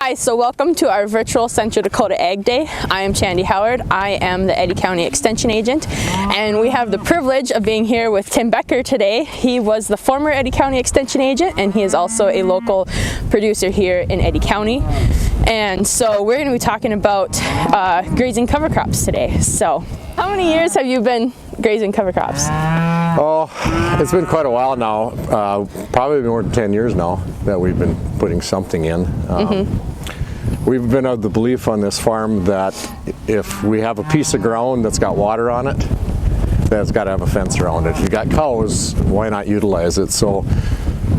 Hi, so welcome to our virtual Central Dakota Ag Day. I am Shandy Howard. I am the Eddy County Extension Agent, and we have the privilege of being here with Tim Becker today. He was the former Eddy County Extension Agent, and he is also a local producer here in Eddy County. And so we're going to be talking about grazing cover crops today. So how many years have you been grazing cover crops? Oh, it's been quite a while now, probably more than 10 years now that we've been putting something in. We've been of the belief on this farm that if we have a piece of ground that's got water on it, that's got to have a fence around it. If you got cows, why not utilize it? So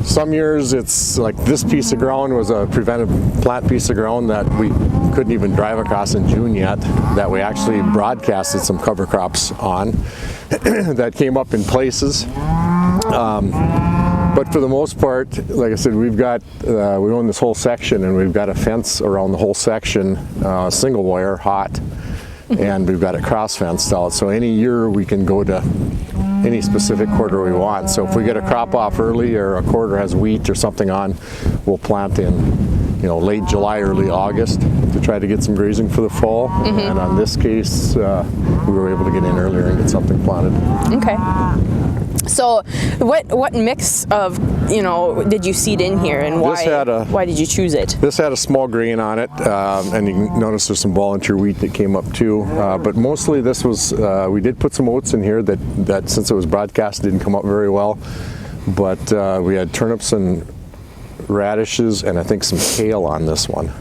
some years it's like this piece of ground was a prevented plant piece of ground that we couldn't even drive across in June yet, that we actually broadcasted some cover crops on that came up in places. But for the most part, like I said, we own this whole section, and we've got a fence around the whole section, single wire, hot, and we've got it cross fenced out. So any year we can go to any specific quarter we want. So if we get a crop off early, or a quarter has wheat or something on, we'll plant in, late July, early August to try to get some grazing for the fall. And on this case, we were able to get in earlier and get something planted. Okay. So what mix of, did you seed in here, and why did you choose it? This had a small grain on it, and you can notice there's some volunteer wheat that came up too. But mostly this was, we did put some oats in here that since it was broadcast didn't come up very well. But we had turnips and radishes and I think some kale on this one.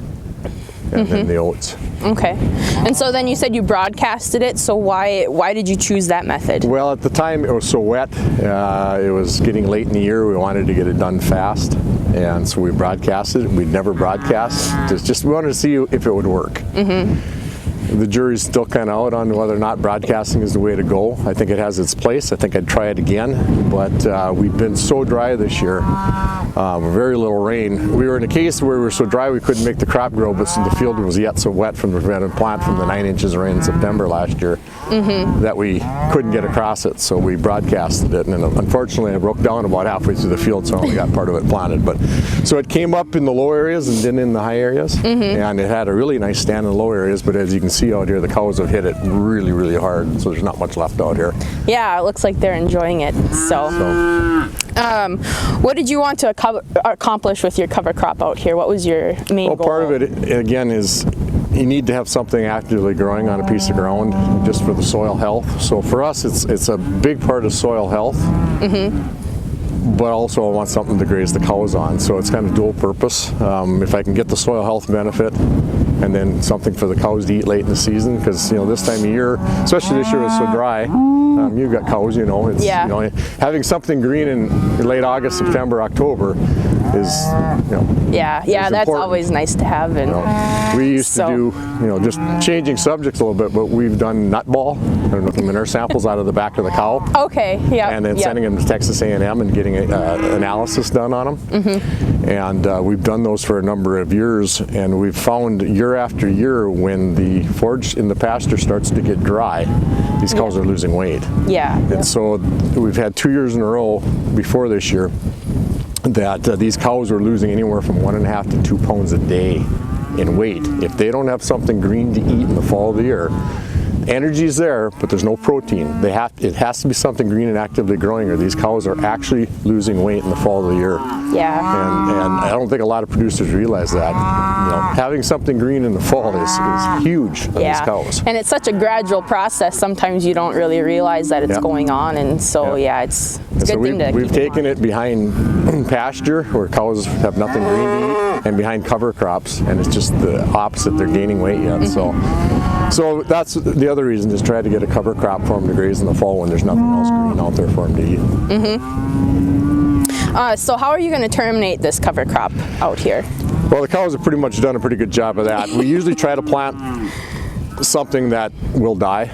And then the oats. Okay. And so then you said you broadcasted it, so why did you choose that method? Well, at the time it was so wet, it was getting late in the year, we wanted to get it done fast, and so we broadcasted it. We'd never broadcast, we wanted to see if it would work. The jury's still kind of out on whether or not broadcasting is the way to go. I think it has its place. I think I'd try it again, but we've been so dry this year, very little rain. We were in a case where we were so dry we couldn't make the crop grow, but the field was yet so wet from the prevented plant from the 9 inches of rain in September last year that we couldn't get across it, so we broadcasted it, and unfortunately I broke down about halfway through the field, so I only got part of it planted. But so it came up in the low areas and didn't in the high areas, and it had a really nice stand in the low areas, but as you can see out here, the cows have hit it really, really hard, so there's not much left out here. Yeah, it looks like they're enjoying it. So what did you want to accomplish with your cover crop out here? What was your main goal? Part of it, again, is you need to have something actively growing on a piece of ground just for the soil health. So for us, it's a big part of soil health. But also I want something to graze the cows on, so it's kind of dual purpose. If I can get the soil health benefit and then something for the cows to eat late in the season, because this time of year, especially this year, it's so dry. You've got cows, having something green in late August, September, October is, yeah, that's important. Always nice to have. And we used to do, just changing subjects a little bit, but we've done nut ball, manure samples out of the back of the cow. Okay, yeah. And then sending them to Texas A&M and getting analysis done on them. And we've done those for a number of years, and we've found year after year when the forage in the pasture starts to get dry, these cows are losing weight. Yeah. And so we've had 2 years in a row before this year that these cows are losing anywhere from 1.5 to 2 pounds a day in weight. If they don't have something green to eat in the fall of the year, energy's there, but there's no protein. It has to be something green and actively growing, or these cows are actually losing weight in the fall of the year. Yeah. And I don't think a lot of producers realize that. Having something green in the fall is huge on these cows. And it's such a gradual process. Sometimes you don't really realize that it's going on, and so it's a good thing to. We've taken it behind pasture where cows have nothing green to eat, and behind cover crops, and it's just the opposite. They're gaining weight yet. So that's the other reason, is try to get a cover crop for them to graze in the fall when there's nothing else green out there for them to eat. So how are you going to terminate this cover crop out here? Well, the cows have pretty much done a pretty good job of that. We usually try to plant something that will die,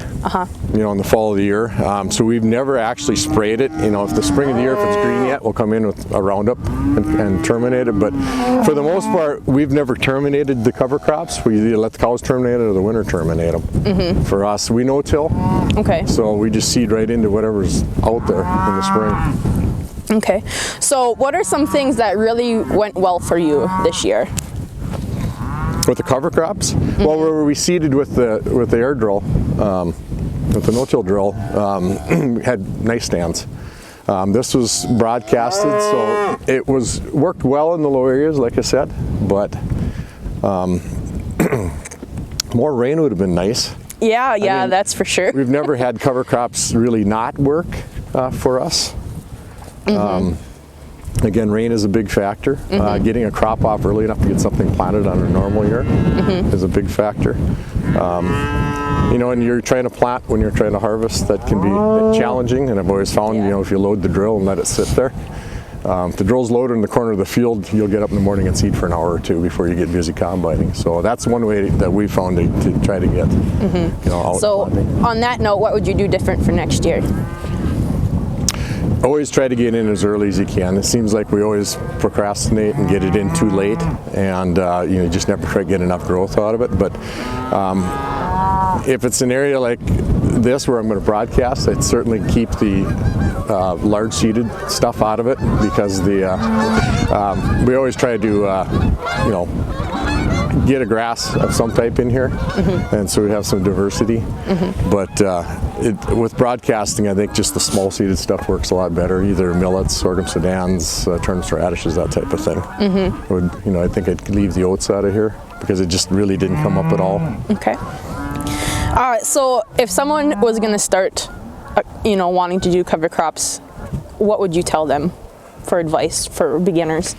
in the fall of the year. So we've never actually sprayed it. If the spring of the year, if it's green yet, we'll come in with a Roundup and terminate it. But for the most part, we've never terminated the cover crops. We either let the cows terminate it or the winter terminate them. For us, we no-till. Okay. So we just seed right into whatever's out there in the spring. Okay. So what are some things that really went well for you this year? With the cover crops? Well, where we seeded with the air drill, with the no-till drill, had nice stands. This was broadcasted, so it worked well in the low areas, like I said, but more rain would have been nice. Yeah, I mean, that's for sure. We've never had cover crops really not work for us. Again, rain is a big factor. Getting a crop off early enough to get something planted on a normal year is a big factor. You know, and you're trying to plant when you're trying to harvest, that can be challenging, and I've always found, you know, if you load the drill and let it sit there, if the drill's loaded in the corner of the field, you'll get up in the morning and seed for an hour or two before you get busy combining. So that's one way that we found to try to get, you know, out. So on that note, what would you do different for next year? Always try to get in as early as you can. It seems like we always procrastinate and get it in too late, and you know, you just never try to get enough growth out of it. But if it's an area like this where I'm going to broadcast, I'd certainly keep the large seeded stuff out of it, because we always try to you know, get a grass of some type in here, and so we have some diversity. But with broadcasting, I think just the small seeded stuff works a lot better. Either millets, sorghum sedans, turnips, radishes, that type of thing. You know, I think I'd leave the oats out of here because it just really didn't come up at all. Okay. So if someone was going to start, you know, wanting to do cover crops, what would you tell them for advice for beginners?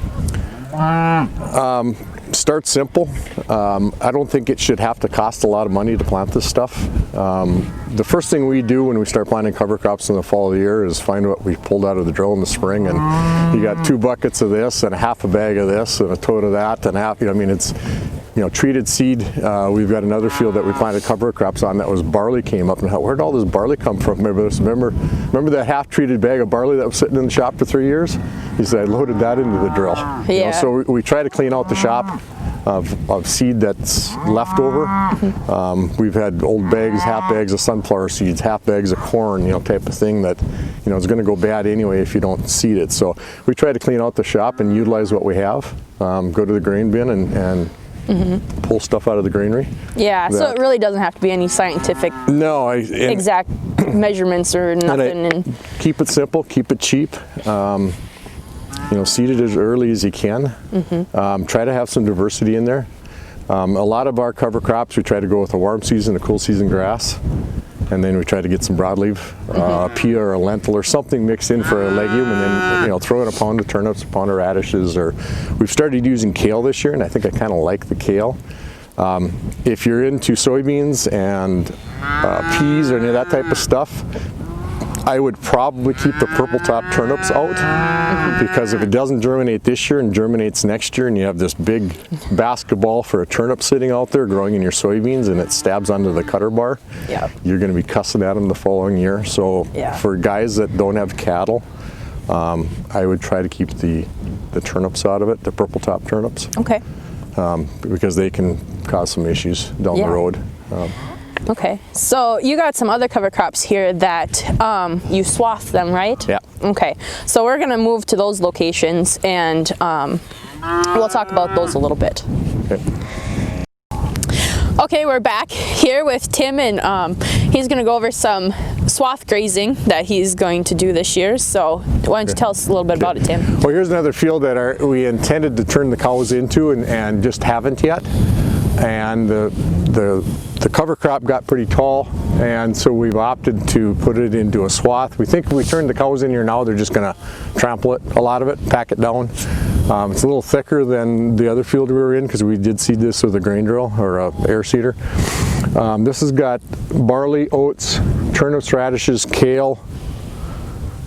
Start simple. I don't think it should have to cost a lot of money to plant this stuff. The first thing we do when we start planting cover crops in the fall of the year is find what we pulled out of the drill in the spring, and you got 2 buckets of this and a half a bag of this and a tote of that and half, you know, I mean, it's, you know, treated seed. We've got another field that we planted cover crops on that was barley came up, and where'd all this barley come from? Remember that half-treated bag of barley that was sitting in the shop for 3 years? He said, I loaded that into the drill. Yeah. You know, so we try to clean out the shop of seed that's left over. We've had old bags, half bags of sunflower seeds, half bags of corn, you know, type of thing that, you know, is going to go bad anyway if you don't seed it. So we try to clean out the shop and utilize what we have. Go to the grain bin and pull stuff out of the granary. Yeah, so it really doesn't have to be any scientific exact measurements or nothing. And keep it simple, keep it cheap. You know, seed it as early as you can. Try to have some diversity in there. A lot of our cover crops, we try to go with a warm season, a cool season grass, and then we try to get some broadleaf, a pea or a lentil or something mixed in for a legume, and then, you know, throw in a pound of turnips, a pound of radishes. Or we've started using kale this year, and I think I kind of like the kale. If you're into soybeans and peas or any of that type of stuff, I would probably keep the purple top turnips out, because if it doesn't germinate this year and germinates next year, and you have this big basketball for a turnip sitting out there growing in your soybeans and it stabs onto the cutter bar, you're going to be cussing at them the following year. So for guys that don't have cattle, I would try to keep the turnips out of it, the purple top turnips. Okay. Because they can cause some issues down the road. Okay, so you got some other cover crops here that you swath them, right? Yeah. Okay, so we're gonna move to those locations, and we'll talk about those a little bit. Okay. Okay, we're back here with Tim, and he's gonna go over some swath grazing that he's going to do this year. So why don't you tell us a little bit about it, Tim? Well, here's another field that we intended to turn the cows into and just haven't yet. And the cover crop got pretty tall, and so we've opted to put it into a swath. We think if we turn the cows in here now, they're just going to trample it, a lot of it, pack it down. It's a little thicker than the other field we were in, because we did seed this with a grain drill or a air seeder. This has got barley, oats, turnips, radishes, kale,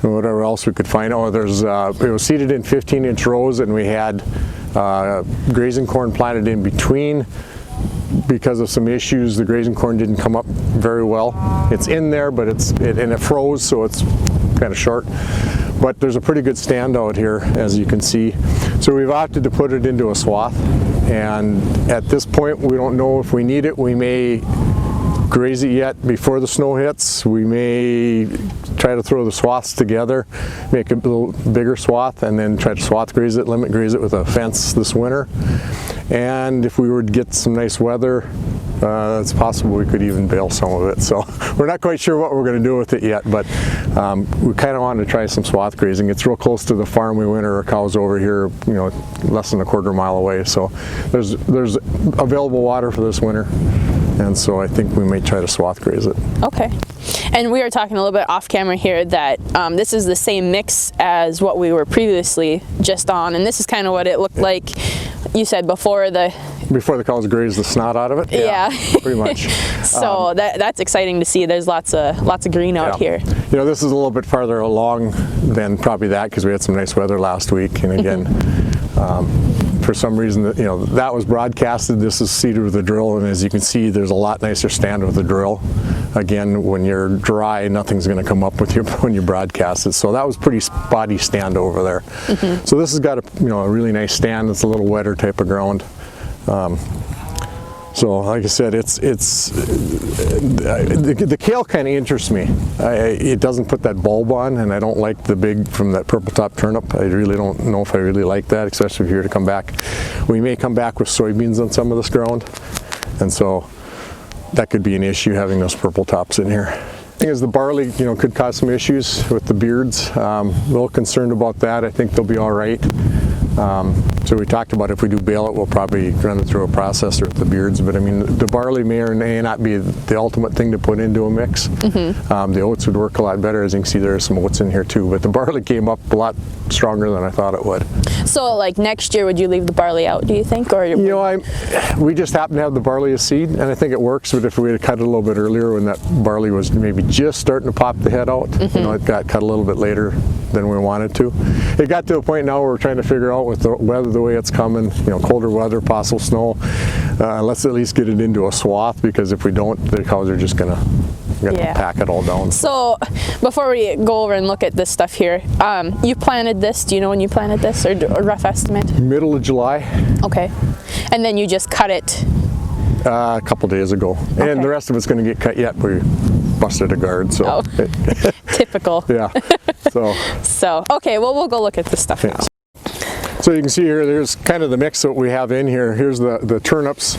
and whatever else we could find. Oh, there's it was seeded in 15-inch rows, and we had grazing corn planted in between. Because of some issues, the grazing corn didn't come up very well. It's in there, but it froze, so it's kind of short. But there's a pretty good stand out here, as you can see. So we've opted to put it into a swath, and at this point we don't know if we need it. We may graze it yet before the snow hits. We may try to throw the swaths together, make a little bigger swath, and then try to swath graze it, limit graze it with a fence this winter. and if we were to get some nice weather, it's possible we could even bale some of it. So we're not quite sure what we're going to do with it yet, but we kind of wanted to try some swath grazing. It's real close to the farm. We winter our cows over here, you know, less than a quarter mile away. So there's available water for this winter, and so I think we may try to swath graze it. Okay. And we were talking a little bit off camera here that this is the same mix as what we were previously just on, and this is kind of what it looked like. You said before the cows graze the snot out of it. Yeah. Pretty much. So that's exciting to see. There's lots of green out here. You know, this is a little bit farther along than probably that because we had some nice weather last week, and again, for some reason, you know, that was broadcasted. This is seeded with a drill, and as you can see, there's a lot nicer stand with a drill. Again, when you're dry, nothing's going to come up with you when you broadcast it. So that was pretty spotty stand over there. So this has got a really nice stand. It's a little wetter type of ground. So like I said, the kale kind of interests me. It doesn't put that bulb on, and I don't like the big from that purple top turnip. I really don't know if I really like that, especially if you're to come back. We may come back with soybeans on some of this ground, and so that could be an issue having those purple tops in here. The thing is, the barley, you know, could cause some issues with the beards. A little concerned about that. I think they'll be all right. So we talked about if we do bale it, we'll probably run it through a processor with the beards. But I mean, the barley may or may not be the ultimate thing to put into a mix. The oats would work a lot better. As you can see, there are some oats in here too. But the barley came up a lot stronger than I thought it would. So like next year, would you leave the barley out, do you think? Or you know, we just happen to have the barley as seed, and I think it works. But if we had cut it a little bit earlier when that barley was maybe just starting to pop the head out, you know, it got cut a little bit later than we wanted to. It got to a point now where we're trying to figure out with the weather the way it's coming, you know, colder weather, possible snow, let's at least get it into a swath, because if we don't, the cows are just gonna pack it all down. So before we go over and look at this stuff here, you planted this. Do you know when you planted this, or a rough estimate? Middle of July. Okay. And then you just cut it? A couple days ago. Okay. And the rest of it's going to get cut yet. We busted a guard, so. Oh. Typical. Yeah. So, okay, well, we'll go look at this stuff now. So you can see here, there's kind of the mix that we have in here. Here's the turnips.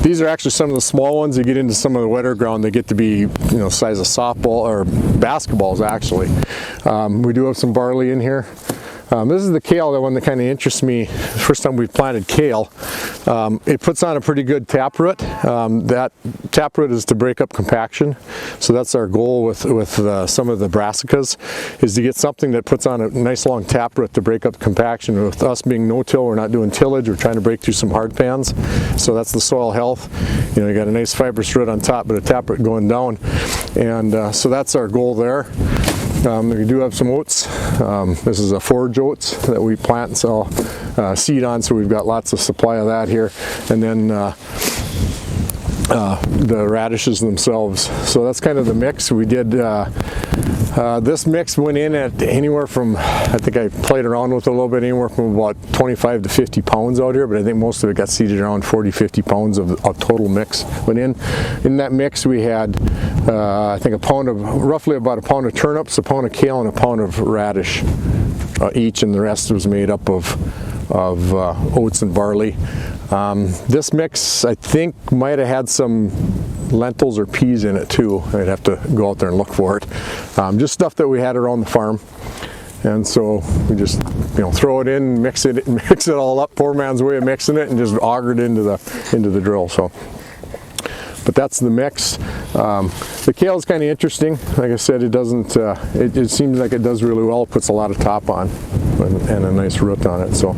These are actually some of the small ones. You get into some of the wetter ground, they get to be, you know, size of softball or basketballs actually. We do have some barley in here. This is the kale, the one that kind of interests me. First time we've planted kale. It puts on a pretty good taproot. That taproot is to break up compaction. So that's our goal with some of the brassicas, is to get something that puts on a nice long taproot to break up compaction. With us being no-till, we're not doing tillage, we're trying to break through some hard pans. So that's the soil health. You know, you got a nice fibrous root on top, but a taproot going down. And so that's our goal there. We do have some oats. This is a forage oats that we plant and sell seed on, so we've got lots of supply of that here. And then the radishes themselves. So that's kind of the mix. We did, this mix went in at anywhere from, I think I played around with it a little bit, anywhere from about 25 to 50 pounds out here, but I think most of it got seeded around 40, 50 pounds of total mix went in. In that mix we had, I think roughly about a pound of turnips, a pound of kale, and a pound of radish each, and the rest was made up of oats and barley. This mix, I think, might have had some lentils or peas in it too. I'd have to go out there and look for it. Just stuff that we had around the farm. And so we just, you know, throw it in, mix it all up, poor man's way of mixing it, and just auger it into the drill. So, but that's the mix. The kale is kind of interesting. Like I said, it doesn't. It seems like it does really well. It puts a lot of top on and a nice root on it. So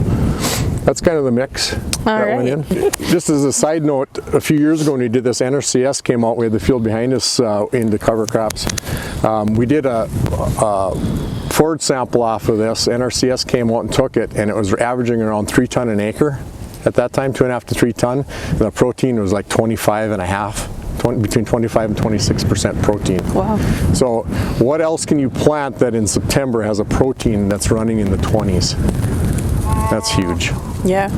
that's kind of the mix that went in. Just as a side note, a few years ago when we did this, NRCS came out. We had the field behind us into cover crops. We did a forage sample off of this. NRCS came out and took it, and it was averaging around 3 ton an acre at that time, 2.5 to 3 ton. The protein was like 25.5, between 25 and 26% protein. Wow. So what else can you plant that in September has a protein that's running in the 20s? That's huge. Yeah.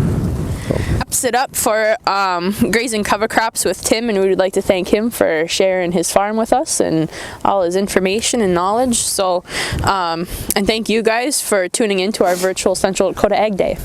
Wraps it up for grazing cover crops with Tim, and we would like to thank him for sharing his farm with us and all his information and knowledge. So, and thank you guys for tuning in to our virtual Central Dakota Ag Day.